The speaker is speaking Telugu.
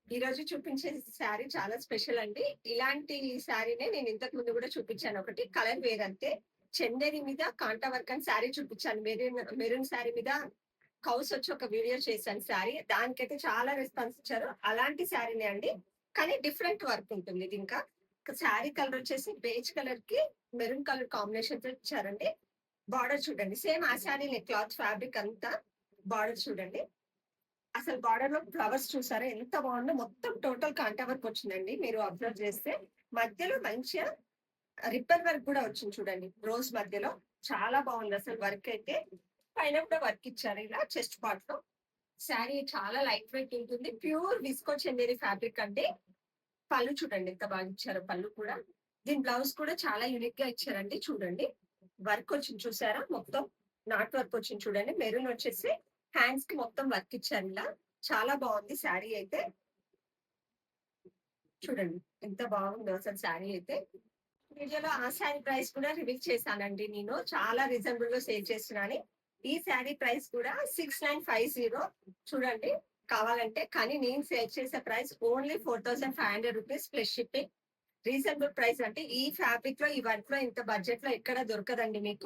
ఈ రోజు చూపించే శారీ చాలా స్పెషల్ అండి. ఇలాంటి శారీనే నేను ఇంతకు ముందు గూడా చూపించాను ఒకటి. కలర్ వేరంతే. చందేరి మీద కాంటా వర్క్ అని శారీ చూపించాను. మెరూన్ మెరూన్ శారీ మీద కౌస్ వచ్చి ఒక వీడియో చేశాను శారీ. దానికైతే చాలా రెస్పాన్స్ ఇచ్చారు. అలాంటి శారీనే అండి. కానీ డిఫరెంట్ వర్క్ ఉంటుంది ఇది ఇంకా. శారీ కలర్ వచ్చేసి బేజ్ కలర్‌కి మెరూన్ కలర్ కాంబినేషన్‌తో ఇచ్చారండి. బార్డర్ చూడండి. సేమ్ ఆ శారీనే క్లాత్ ఫ్యాబ్రిక్ అంతా. బార్డర్ చూడండి. అసలు బార్డర్‌లో ఫ్లవర్స్ చూసారా ఎంత బావుందో! మొత్తం టోటల్ కాంటా వర్క్ వచ్చిందండి. మీరు అబ్జర్వ్ చేస్తే. మధ్యలో మంచిగా రిబ్బన్ వర్క్ కూడా వచ్చింది చూడండి. రోజ్ మధ్యలో. చాలా బావుంది అసలు వర్క్ అయితే. పైన కూడా వర్క్ ఇచ్చారు ఇలా చెస్ట్ పార్ట్‌లో. శారీ చాలా లైట్ వెయిట్ ఉంటుంది. ప్యూర్ విస్కో చందేరి ఫ్యాబ్రిక్ అండి. పళ్ళు చూడండి ఎంత బాగా ఇచ్చారో పళ్ళు కూడా. దీని బ్లౌజ్ కూడా చాలా యూనిక్‌గా ఇచ్చారండి చూడండి. వర్క్ వచ్చింది చూసారా? మొత్తం నాట్ వర్క్ వచ్చింది చూడండి. మెరూన్ వచ్చేసి హ్యాండ్స్‌కి మొత్తం వర్క్ ఇచ్చారు ఇలా. చాలా బావుంది శారీ అయితే. చూడండి ఎంత బాగుందో అసలు శారీ అయితే. వీడియోలో ఆ శారీ ప్రైస్ కూడా రివీల్ చేశానండి నేను. చాలా రీజనబుల్‌గా సేల్ చేస్తున్నానని. ఈ శారీ ప్రైస్ కూడా 6950 చూడండి కావాలంటే. కానీ నేను సేల్ చేసే price only 4500 rupees plus shipping. Reasonable price అంటే ఈ ఫ్యాబ్రిక్‌లో, ఈ వర్క్‌లో ఇంత బడ్జెట్‌లో ఎక్కడ దొరకదండి మీకు.